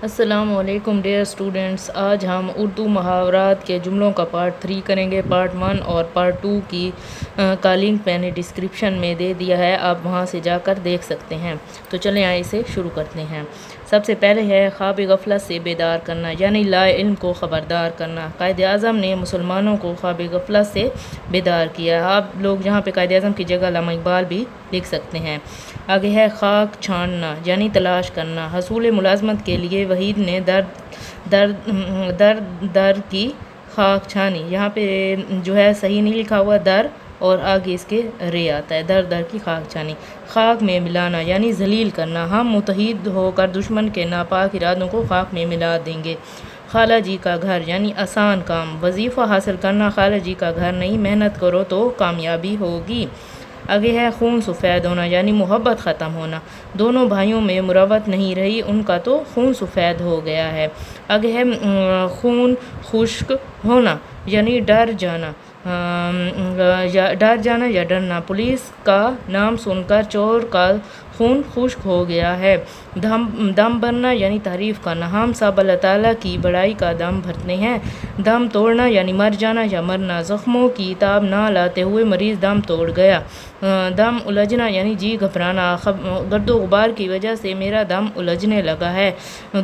السلام علیکم dear students, آج ہم اردو محاورات کے جملوں کا پارٹ 3 کریں گے۔ پارٹ 1 اور پارٹ 2 کی کا لنک میں نے ڈسکرپشن میں دے دیا ہے، آپ وہاں سے جا کر دیکھ سکتے ہیں۔ تو چلیں آئے اسے شروع کرتے ہیں۔ سب سے پہلے ہے خواب غفلت سے بیدار کرنا، یعنی لا علم کو خبردار کرنا۔ قائد اعظم نے مسلمانوں کو خواب غفلت سے بیدار کیا۔ آپ لوگ یہاں پہ قائد اعظم کی جگہ علامہ اقبال بھی لکھ سکتے ہیں۔ آگے ہے خاک چھاننا، یعنی تلاش کرنا۔ حصول ملازمت کے لیے وحید نے در کی خاک چھانی۔ یہاں پہ جو ہے صحیح نہیں لکھا ہوا در، اور آگے اس کے رے آتا ہے، در کی خاک چھانی۔ خاک میں ملانا، یعنی ذلیل کرنا۔ ہم متحد ہو کر دشمن کے ناپاک ارادوں کو خاک میں ملا دیں گے۔ خالہ جی کا گھر، یعنی آسان کام۔ وظیفہ حاصل کرنا خالہ جی کا گھر نہیں، محنت کرو تو کامیابی ہوگی۔ آگے ہے خون سفید ہونا، یعنی محبت ختم ہونا۔ دونوں بھائیوں میں مروت نہیں رہی، ان کا تو خون سفید ہو گیا ہے۔ آگے ہے خون خشک ہونا، یعنی ڈر جانا یا ڈرنا۔ پولیس کا نام سن کر چور کا خون خشک ہو گیا ہے۔ دم بھرنا، یعنی تعریف کرنا۔ ہم سب اللہ تعالیٰ کی بڑائی کا دم بھرتے ہیں۔ دم توڑنا، یعنی مر جانا یا مرنا۔ زخموں کی تاب نہ لاتے ہوئے مریض دم توڑ گیا۔ دم الجھنا، یعنی جی گھبرانا۔ گرد و غبار کی وجہ سے میرا دم الجھنے لگا ہے۔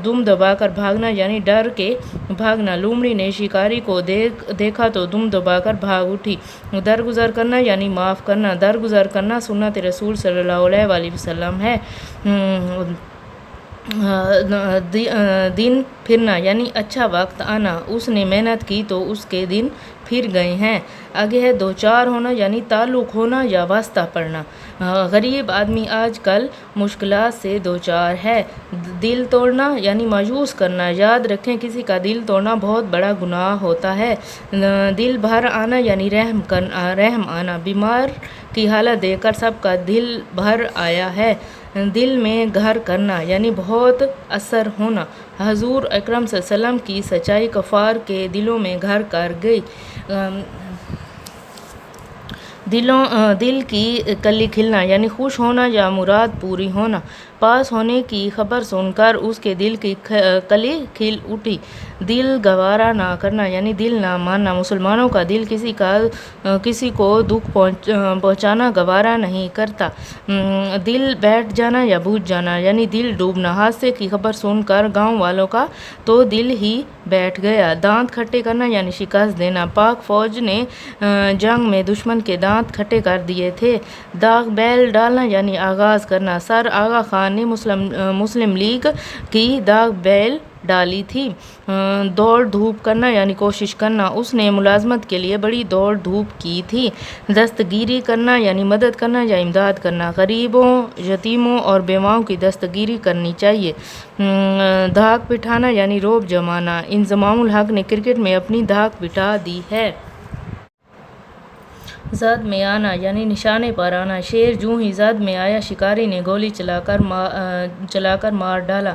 دم دبا کر بھاگنا، یعنی ڈر کے بھاگنا۔ لومڑی نے شکاری کو دیکھا تو دم دبا کر بھاگ اٹھی۔ درگزر کرنا، یعنی معاف کرنا۔ درگزر کرنا سنت رسول صلی اللہ علیہ وآلہ وسلم ہے۔ دن پھرنا، یعنی اچھا وقت آنا۔ اس نے محنت کی تو اس کے دن پھر گئے ہیں۔ آگے ہے دو چار ہونا، یعنی تعلق ہونا یا واسطہ پڑنا۔ غریب آدمی آج کل مشکلات سے دو چار ہے۔ دل توڑنا، یعنی مایوس کرنا۔ یاد رکھیں کسی کا دل توڑنا بہت بڑا گناہ ہوتا ہے۔ دل بھر آنا، یعنی رحم آنا۔ بیمار کی حالت دیکھ کر سب کا دل بھر آیا ہے۔ دل میں گھر کرنا، یعنی بہت اثر ہونا۔ حضور اکرم صلی اللہ علیہ وسلم کی سچائی کفار کے دلوں میں گھر کر گئی۔ دل کی کلی کھلنا، یعنی خوش ہونا یا مراد پوری ہونا۔ پاس ہونے کی خبر سن کر اس کے دل کی کلی کھل اٹھی۔ دل گوارا نہ کرنا، یعنی دل نہ ماننا۔ مسلمانوں کا دل کسی کو دکھ پہنچانا گوارا نہیں کرتا۔ دل بیٹھ جانا یا بجھ جانا، یعنی دل ڈوبنا۔ حادثے کی خبر سن کر گاؤں والوں کا تو دل ہی بیٹھ گیا۔ دانت کھٹے کرنا، یعنی شکست دینا۔ پاک فوج نے جنگ میں دشمن کے دانت کھٹے کر دیے تھے۔ داغ بیل ڈالنا، یعنی آغاز کرنا۔ سر آغا خان نے مسلم لیگ کی داغ بیل ڈالی تھی۔ دوڑ دھوپ کرنا، یعنی کوشش کرنا۔ اس نے ملازمت کے لیے بڑی دوڑ دھوپ کی تھی۔ دستگیری کرنا، یعنی مدد کرنا یا امداد کرنا۔ غریبوں، یتیموں اور بیواؤں کی دستگیری کرنی چاہیے۔ دھاک بٹھانا، یعنی روب جمانا۔ انضمام الحق نے کرکٹ میں اپنی دھاک بٹھا دی ہے۔ زد میں آنا، یعنی نشانے پر آنا۔ شیر جوں ہی زد میں آیا شکاری نے گولی چلا کر مار ڈالا۔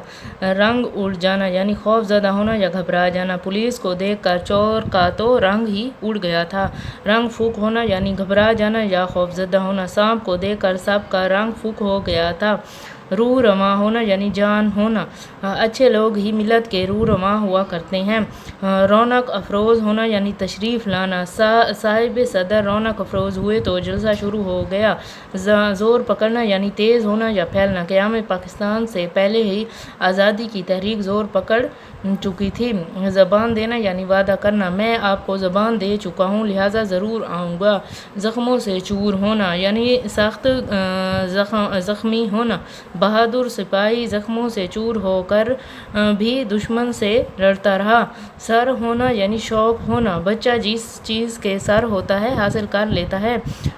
رنگ اڑ جانا، یعنی خوف زدہ ہونا یا گھبرا جانا۔ پولیس کو دیکھ کر چور کا تو رنگ ہی اڑ گیا تھا۔ رنگ پھک ہونا، یعنی گھبرا جانا یا خوف زدہ ہونا۔ سانپ کو دیکھ کر سب کا رنگ پھک ہو گیا تھا۔ روح رواں ہونا، یعنی جان ہونا۔ اچھے لوگ ہی ملت کے روح رواں ہوا کرتے ہیں۔ رونق افروز ہونا، یعنی تشریف لانا۔ صاحب صدر رونق افروز ہوئے تو جلسہ شروع ہو گیا۔ زور پکڑنا، یعنی تیز ہونا یا پھیلنا۔ قیام پاکستان سے پہلے ہی آزادی کی تحریک زور پکڑ چکی تھی۔ زبان دینا، یعنی وعدہ کرنا۔ میں آپ کو زبان دے چکا ہوں لہٰذا ضرور آؤں گا۔ زخموں سے چور ہونا، یعنی سخت زخمی ہونا۔ بہادر سپاہی زخموں سے چور ہو کر بھی دشمن سے لڑتا رہا۔ سر ہونا، یعنی شوق ہونا۔ بچہ جس چیز کے سر ہوتا ہے حاصل کر لیتا ہے۔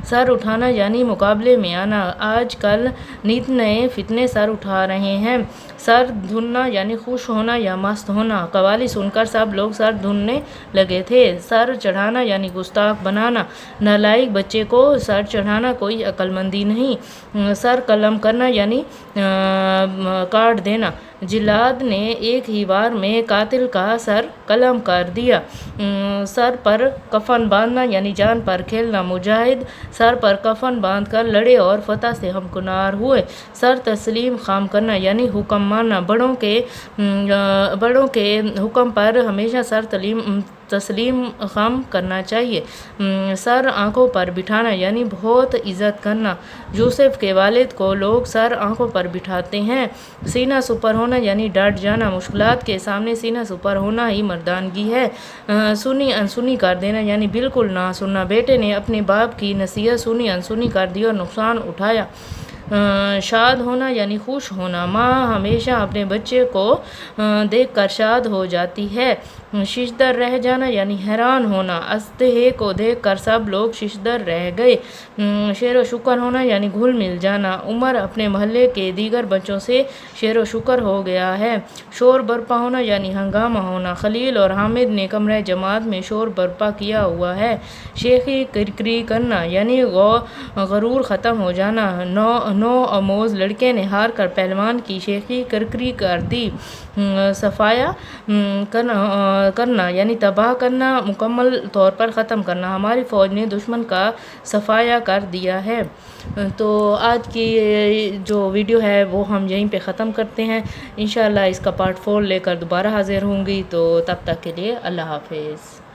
سر اٹھانا، یعنی مقابلے میں آنا۔ آج کل نت نئے فتنے سر اٹھا رہے ہیں۔ سر دھننا، یعنی خوش ہونا یا مست ہونا۔ قوالی سن کر سب لوگ سر دھننے لگے تھے۔ سر چڑھانا، یعنی گستاخ بنانا۔ نالائق بچے کو سر چڑھانا کوئی عقل مندی نہیں۔ سر قلم کرنا، یعنی کاٹ دینا۔ جلاد نے ایک ہی وار میں قاتل کا سر قلم کر دیا۔ سر پر کفن باندھنا یعنی جان پر کھیلنا۔ مجاہد سر پر کفن باندھ کر لڑے اور فتح سے ہمکنار ہوئے۔ سر تسلیم خام کرنا یعنی حکم ماننا۔ بڑوں کے حکم پر ہمیشہ سر تسلیم خم کرنا چاہیے۔ سر آنکھوں پر بٹھانا یعنی بہت عزت کرنا۔ یوسف کے والد کو لوگ سر آنکھوں پر بٹھاتے ہیں۔ سینہ سپر ہونا یعنی ڈٹ جانا۔ مشکلات کے سامنے سینہ سپر ہونا ہی مردانگی ہے۔ سنی انسنی کر دینا یعنی بالکل نہ سننا۔ بیٹے نے اپنے باپ کی نصیحت سنی انسنی کر دی اور نقصان اٹھایا۔ شاد ہونا یعنی خوش ہونا۔ ماں ہمیشہ اپنے بچے کو دیکھ کر شاد ہو جاتی ہے۔ ششدر رہ جانا یعنی حیران ہونا۔ اژدہے کو دیکھ کر سب لوگ ششدر رہ گئے۔ شیر و شکر ہونا یعنی گھل مل جانا۔ عمر اپنے محلے کے دیگر بچوں سے شیر و شکر ہو گیا ہے۔ شور برپا ہونا یعنی ہنگامہ ہونا۔ خلیل اور حامد نے کمرہ جماعت میں شور برپا کیا ہوا ہے۔ شیخی کرکری کرنا یعنی غرور ختم ہو جانا۔ نو آموز لڑکے نے ہار کر پہلوان کی شیخی کرکری کر دی۔ صفایا کرنا یعنی تباہ کرنا، مکمل طور پر ختم کرنا۔ ہماری فوج نے دشمن کا صفایا کر دیا ہے۔ تو آج کی جو ویڈیو ہے وہ ہم یہیں پہ ختم کرتے ہیں۔ انشاءاللہ اس کا پارٹ 4 لے کر دوبارہ حاضر ہوں گی، تو تب تک کے لیے اللہ حافظ۔